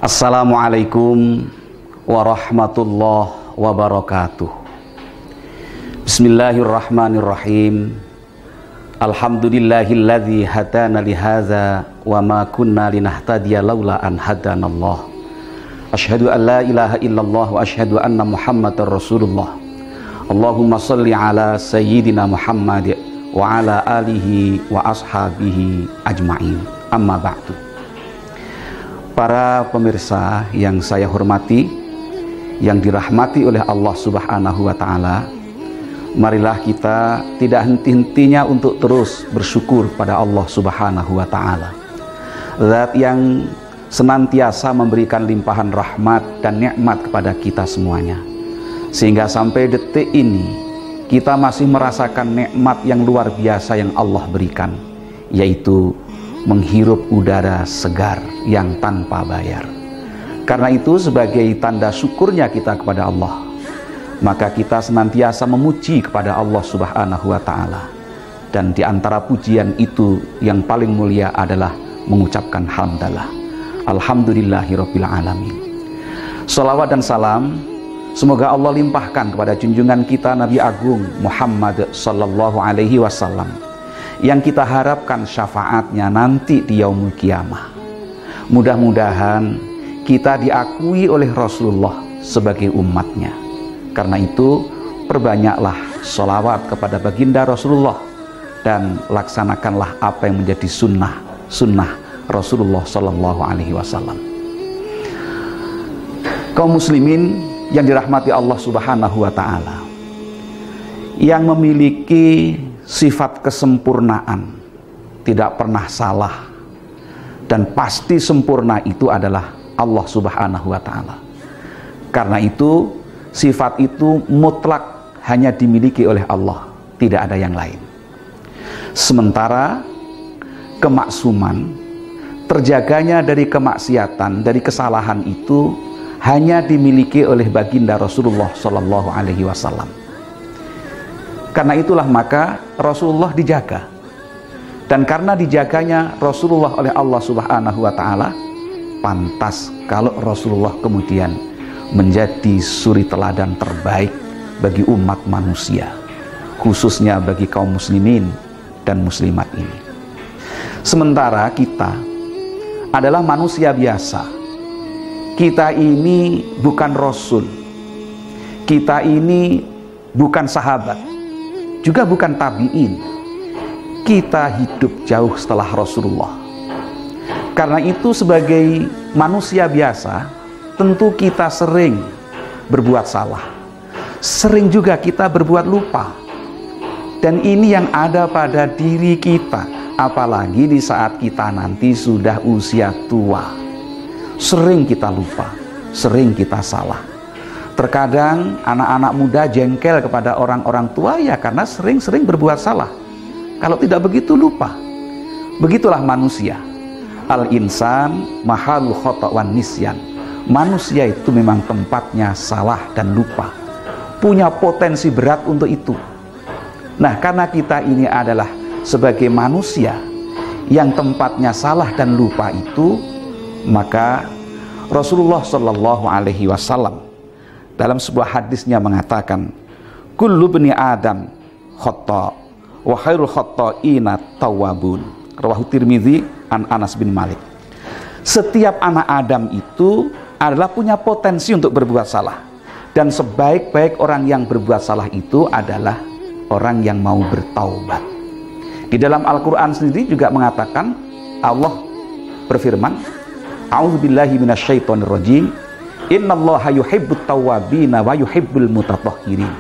Assalamualaikum warahmatullahi wabarakatuh. Bismillahirrahmanirrahim. Alhamdulillahilladzi hadana lihadza wa ma kunna linahtadiya laula an hadanallah. Asyhadu an la ilaha illallah wa asyhadu anna Muhammadar Rasulullah. Allahumma shalli ala sayyidina Muhammad wa ala alihi wa ashabihi ajma'in. Amma ba'du. Para pemirsa yang saya hormati, yang dirahmati oleh Allah Subhanahu wa Ta'ala, marilah kita tidak henti-hentinya untuk terus bersyukur pada Allah Subhanahu wa Ta'ala, Zat yang senantiasa memberikan limpahan rahmat dan nikmat kepada kita semuanya, sehingga sampai detik ini kita masih merasakan nikmat yang luar biasa yang Allah berikan, yaitu menghirup udara segar yang tanpa bayar. Karena itu, sebagai tanda syukurnya kita kepada Allah, maka kita senantiasa memuji kepada Allah Subhanahu wa Ta'ala. Dan di antara pujian itu yang paling mulia adalah mengucapkan hamdalah, alhamdulillahirabbil alamin. Shalawat dan salam semoga Allah limpahkan kepada junjungan kita Nabi Agung Muhammad sallallahu alaihi wasallam, yang kita harapkan syafaatnya nanti di yaumul kiamah. Mudah-mudahan kita diakui oleh Rasulullah sebagai umatnya. Karena itu, perbanyaklah sholawat kepada baginda Rasulullah dan laksanakanlah apa yang menjadi sunnah Rasulullah Sallallahu Alaihi Wasallam. Kaum muslimin yang dirahmati Allah Subhanahu wa Ta'ala, yang memiliki sifat kesempurnaan, tidak pernah salah, dan pasti sempurna itu adalah Allah Subhanahu wa Ta'ala. Karena itu, sifat itu mutlak hanya dimiliki oleh Allah, tidak ada yang lain. Sementara kemaksuman, terjaganya dari kemaksiatan, dari kesalahan itu hanya dimiliki oleh baginda Rasulullah Shallallahu Alaihi Wasallam. Karena itulah maka Rasulullah dijaga. Dan karena dijaganya Rasulullah oleh Allah Subhanahu wa Ta'ala, pantas kalau Rasulullah kemudian menjadi suri teladan terbaik bagi umat manusia, khususnya bagi kaum muslimin dan muslimat ini. Sementara kita adalah manusia biasa. Kita ini bukan Rasul. Kita ini bukan sahabat, juga bukan tabi'in. Kita hidup jauh setelah Rasulullah. Karena itu, sebagai manusia biasa, tentu kita sering berbuat salah, sering juga kita berbuat lupa. Dan ini yang ada pada diri kita, apalagi di saat kita nanti sudah usia tua. Sering kita lupa, sering kita salah. Terkadang anak-anak muda jengkel kepada orang-orang tua ya karena sering-sering berbuat salah. Kalau tidak begitu, lupa. Begitulah manusia. Al-insan mahalul khata' wan nisyan. Manusia itu memang tempatnya salah dan lupa. Punya potensi berat untuk itu. Nah, karena kita ini adalah sebagai manusia yang tempatnya salah dan lupa itu, maka Rasulullah Shallallahu Alaihi Wasallam dalam sebuah hadisnya mengatakan, kullu bani Adam khata' wa khairul khata'ina tawwabun. Rawahu Tirmidzi an Anas bin Malik. Setiap anak Adam itu adalah punya potensi untuk berbuat salah, dan sebaik-baik orang yang berbuat salah itu adalah orang yang mau bertaubat. Di dalam Al-Quran sendiri juga mengatakan, Allah berfirman, a'udzubillahi minasyaitonirrajim, innallaha yuhibbut tawwabina wa yuhibbul mutatahhirin.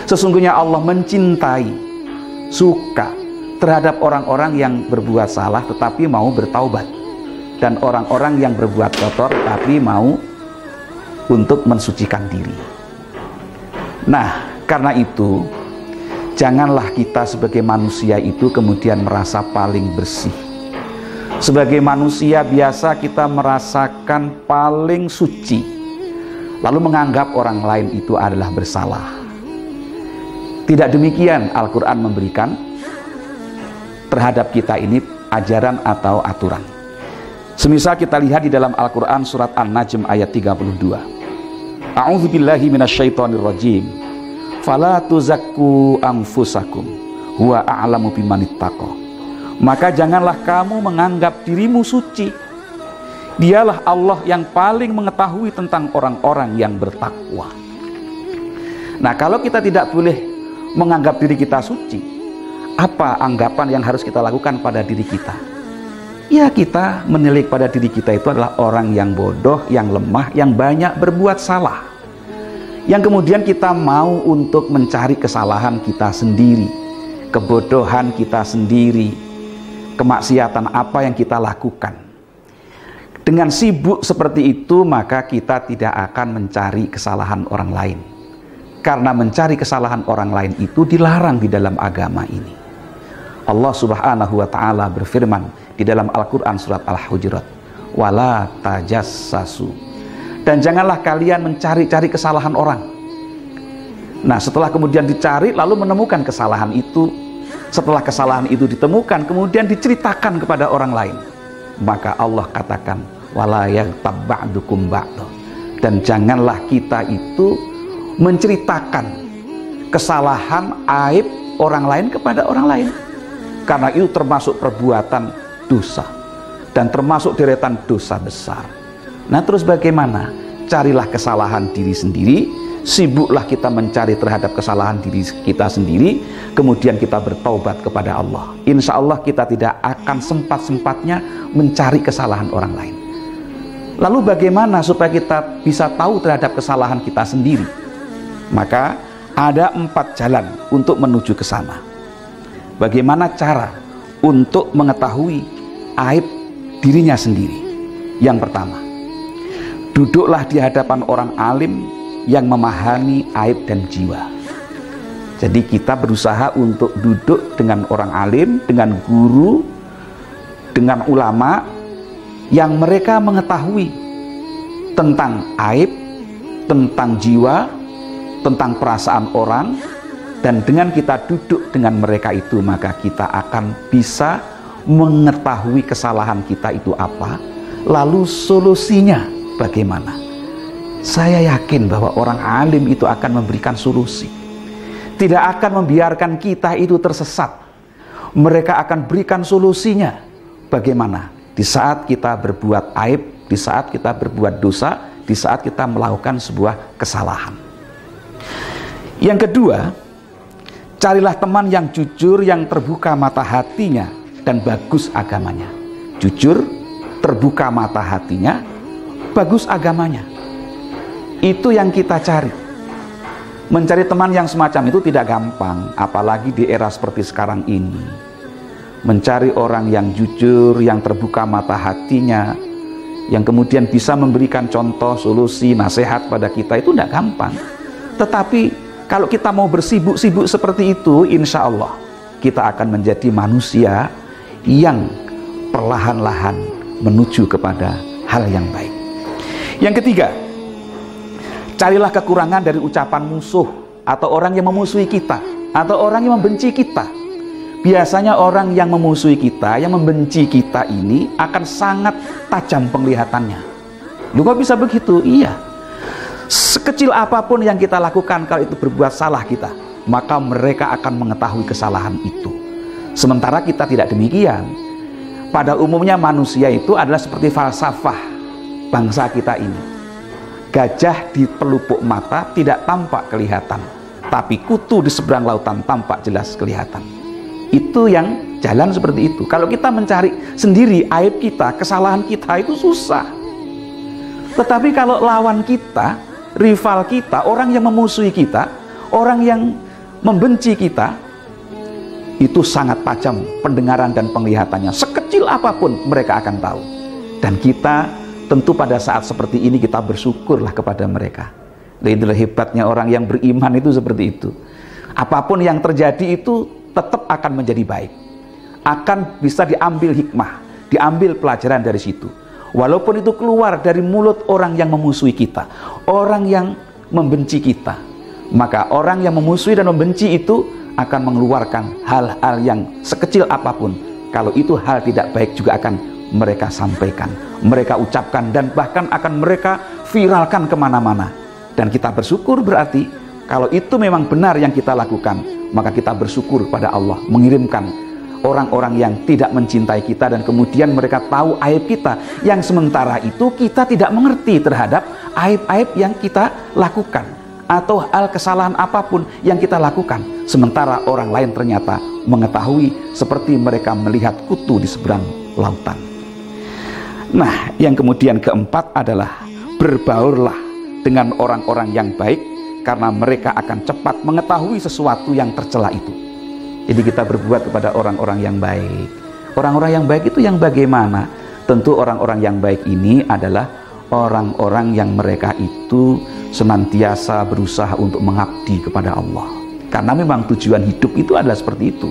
Sesungguhnya Allah mencintai, suka terhadap orang-orang yang berbuat salah tetapi mau bertaubat, dan orang-orang yang berbuat kotor tapi mau untuk mensucikan diri. Nah, karena itu janganlah kita sebagai manusia itu kemudian merasa paling bersih. Sebagai manusia biasa kita merasakan paling suci, lalu menganggap orang lain itu adalah bersalah. Tidak demikian Al-Quran memberikan terhadap kita ini ajaran atau aturan. Semisal kita lihat di dalam Al-Quran surat An-Najm ayat 32. A'udzubillahi minasyaitonirrajim. Fala tuzakku anfusakum huwa a'lamu bimanittaqa. Maka janganlah kamu menganggap dirimu suci. Dialah Allah yang paling mengetahui tentang orang-orang yang bertakwa. Nah, kalau kita tidak boleh menganggap diri kita suci, apa anggapan yang harus kita lakukan pada diri kita? Ya, kita menilai pada diri kita itu adalah orang yang bodoh, yang lemah, yang banyak berbuat salah, yang kemudian kita mau untuk mencari kesalahan kita sendiri, kebodohan kita sendiri, kemaksiatan apa yang kita lakukan. Dengan sibuk seperti itu, maka kita tidak akan mencari kesalahan orang lain. Karena mencari kesalahan orang lain itu dilarang di dalam agama ini. Allah Subhanahu wa Ta'ala berfirman di dalam Al-Quran surat Al-Hujurat, wala tajassasu, dan janganlah kalian mencari-cari kesalahan orang. Nah, setelah kemudian dicari lalu menemukan kesalahan itu, setelah kesalahan itu ditemukan kemudian diceritakan kepada orang lain, maka Allah katakan wala yaghtab ba'dukum ba'da, dan janganlah kita itu menceritakan kesalahan, aib orang lain kepada orang lain, karena itu termasuk perbuatan dosa dan termasuk deretan dosa besar. Nah, terus bagaimana? Carilah kesalahan diri sendiri, sibuklah kita mencari terhadap kesalahan diri kita sendiri, kemudian kita bertaubat kepada Allah. Insya Allah kita tidak akan sempat-sempatnya mencari kesalahan orang lain. Lalu bagaimana supaya kita bisa tahu terhadap kesalahan kita sendiri? Maka ada 4 jalan untuk menuju ke sana. Bagaimana cara untuk mengetahui aib dirinya sendiri? Yang pertama, duduklah di hadapan orang alim yang memahami aib dan jiwa. Jadi kita berusaha untuk duduk dengan orang alim, dengan guru, dengan ulama yang mereka mengetahui tentang aib, tentang jiwa, tentang perasaan orang, dan dengan kita duduk dengan mereka itu maka kita akan bisa mengetahui kesalahan kita itu apa, lalu solusinya bagaimana. Saya yakin bahwa orang alim itu akan memberikan solusi, tidak akan membiarkan kita itu tersesat. Mereka akan berikan solusinya bagaimana di saat kita berbuat aib, di saat kita berbuat dosa, di saat kita melakukan sebuah kesalahan. Yang kedua, carilah teman yang jujur, yang terbuka mata hatinya dan bagus agamanya. Jujur, terbuka mata hatinya, bagus agamanya. Itu yang kita cari. Mencari teman yang semacam itu tidak gampang, apalagi di era seperti sekarang ini. Mencari orang yang jujur, yang terbuka mata hatinya, yang kemudian bisa memberikan contoh, solusi, nasihat pada kita, itu tidak gampang. Tetapi kalau kita mau bersibuk-sibuk seperti itu, insya Allah kita akan menjadi manusia yang perlahan-lahan menuju kepada hal yang baik. Yang ketiga, carilah kekurangan dari ucapan musuh atau orang yang memusuhi kita atau orang yang membenci kita. Biasanya orang yang memusuhi kita, yang membenci kita ini akan sangat tajam penglihatannya. Lu kok bisa begitu? Iya. Sekecil apapun yang kita lakukan, kalau itu berbuat salah kita, maka mereka akan mengetahui kesalahan itu. Sementara kita tidak demikian. Pada umumnya manusia itu adalah seperti falsafah bangsa kita ini. Gajah di pelupuk mata tidak tampak kelihatan, tapi kutu di seberang lautan tampak jelas kelihatan. Itu yang jalan seperti itu. Kalau kita mencari sendiri aib kita, kesalahan kita, itu susah. Tetapi kalau lawan kita, rival kita, orang yang memusuhi kita, orang yang membenci kita, itu sangat tajam pendengaran dan penglihatannya. Sekecil apapun mereka akan tahu. Dan kita tentu pada saat seperti ini kita bersyukurlah kepada mereka. Itulah hebatnya orang yang beriman itu seperti itu. Apapun yang terjadi itu tetap akan menjadi baik. Akan bisa diambil hikmah, diambil pelajaran dari situ. Walaupun itu keluar dari mulut orang yang memusuhi kita, orang yang membenci kita, maka orang yang memusuhi dan membenci itu akan mengeluarkan hal-hal yang sekecil apapun. Kalau itu hal tidak baik juga akan mereka sampaikan, mereka ucapkan, dan bahkan akan mereka viralkan kemana-mana. Dan kita bersyukur berarti kalau itu memang benar yang kita lakukan, maka kita bersyukur pada Allah mengirimkan orang-orang yang tidak mencintai kita, dan kemudian mereka tahu aib kita, yang sementara itu kita tidak mengerti terhadap aib-aib yang kita lakukan atau hal kesalahan apapun yang kita lakukan, sementara orang lain ternyata mengetahui seperti mereka melihat kutu di seberang lautan. Nah, yang kemudian keempat adalah berbaurlah dengan orang-orang yang baik, karena mereka akan cepat mengetahui sesuatu yang tercela itu. Jadi kita berbuat kepada orang-orang yang baik. Orang-orang yang baik itu yang bagaimana? Tentu orang-orang yang baik ini adalah orang-orang yang mereka itu senantiasa berusaha untuk mengabdi kepada Allah. Karena memang tujuan hidup itu adalah seperti itu.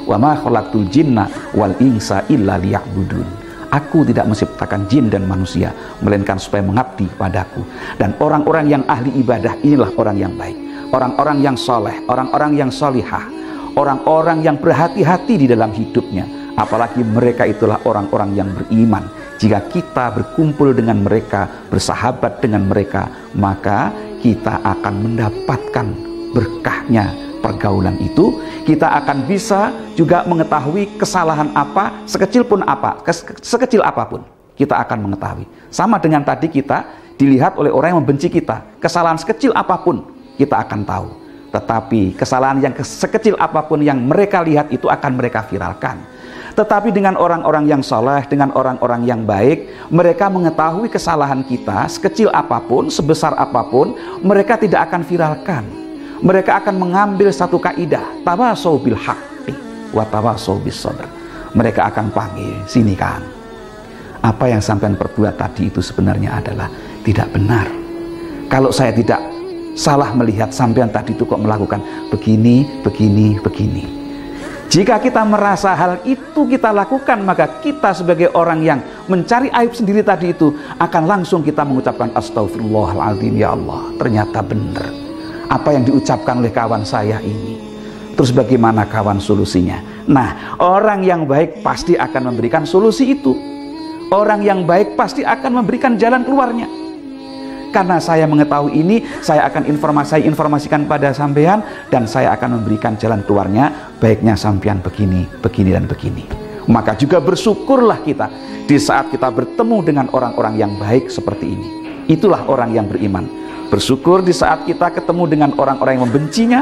Wa ma khalaqtul jinna wal insa illa liya'budun. Aku tidak menciptakan jin dan manusia melainkan supaya mengabdi padaku. Dan orang-orang yang ahli ibadah inilah orang yang baik, orang-orang yang soleh, orang-orang yang solihah, orang-orang yang berhati-hati di dalam hidupnya. Apalagi mereka itulah orang-orang yang beriman. Jika kita berkumpul dengan mereka, bersahabat dengan mereka, maka kita akan mendapatkan berkahnya pergaulan itu. Kita akan bisa juga mengetahui kesalahan apa, sekecil apapun kita akan mengetahui. Sama dengan tadi kita dilihat oleh orang yang membenci kita, kesalahan sekecil apapun kita akan tahu. Tetapi kesalahan yang sekecil apapun yang mereka lihat itu akan mereka viralkan. Tetapi dengan orang-orang yang soleh, dengan orang-orang yang baik, mereka mengetahui kesalahan kita sekecil apapun, sebesar apapun, mereka tidak akan viralkan. Mereka akan mengambil satu kaidah, tawasau bil haqqi wa tawasau bis sabr. Mereka akan panggil, sini kan, apa yang sampean perbuat tadi itu sebenarnya adalah tidak benar. Kalau saya tidak salah melihat, sampean tadi itu kok melakukan begini, begini, begini. Jika kita merasa hal itu kita lakukan, maka kita sebagai orang yang mencari aib sendiri tadi itu akan langsung kita mengucapkan astagfirullahaladzim, ya Allah, ternyata benar apa yang diucapkan oleh kawan saya ini. Terus bagaimana kawan solusinya? Nah, orang yang baik pasti akan memberikan solusi itu. Orang yang baik pasti akan memberikan jalan keluarnya. Karena saya mengetahui ini, saya akan informasikan pada sampean, dan saya akan memberikan jalan keluarnya. Baiknya sampean begini, begini, dan begini. Maka juga bersyukurlah kita di saat kita bertemu dengan orang-orang yang baik seperti ini. Itulah orang yang beriman. Bersyukur di saat kita ketemu dengan orang-orang yang membencinya.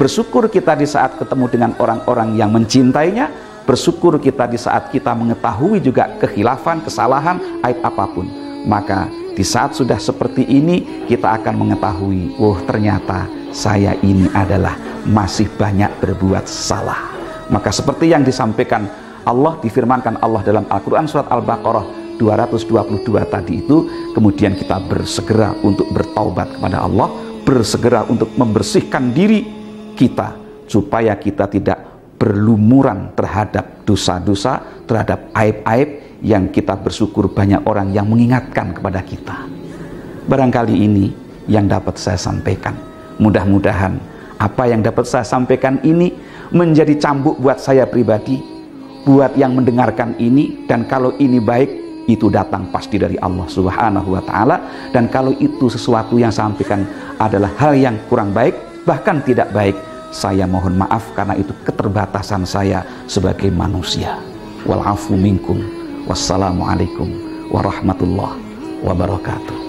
Bersyukur kita di saat ketemu dengan orang-orang yang mencintainya. Bersyukur kita di saat kita mengetahui juga kekhilafan, kesalahan, aib apapun. Maka di saat sudah seperti ini, kita akan mengetahui, oh ternyata saya ini adalah masih banyak berbuat salah. Maka seperti yang disampaikan Allah, difirmankan Allah dalam Al-Quran surat Al-Baqarah 222 tadi itu, kemudian kita bersegera untuk bertaubat kepada Allah, bersegera untuk membersihkan diri kita, supaya kita tidak berlumuran terhadap dosa-dosa, terhadap aib-aib yang kita bersyukur banyak orang yang mengingatkan kepada kita. Barangkali ini yang dapat saya sampaikan. Mudah-mudahan apa yang dapat saya sampaikan ini menjadi cambuk buat saya pribadi, buat yang mendengarkan ini. Dan kalau ini baik, itu datang pasti dari Allah Subhanahu wa Ta'ala. Dan kalau itu sesuatu yang saya sampaikan adalah hal yang kurang baik, bahkan tidak baik, saya mohon maaf karena itu keterbatasan saya sebagai manusia. Wal afu minkum. Wassalamualaikum warahmatullahi wabarakatuh.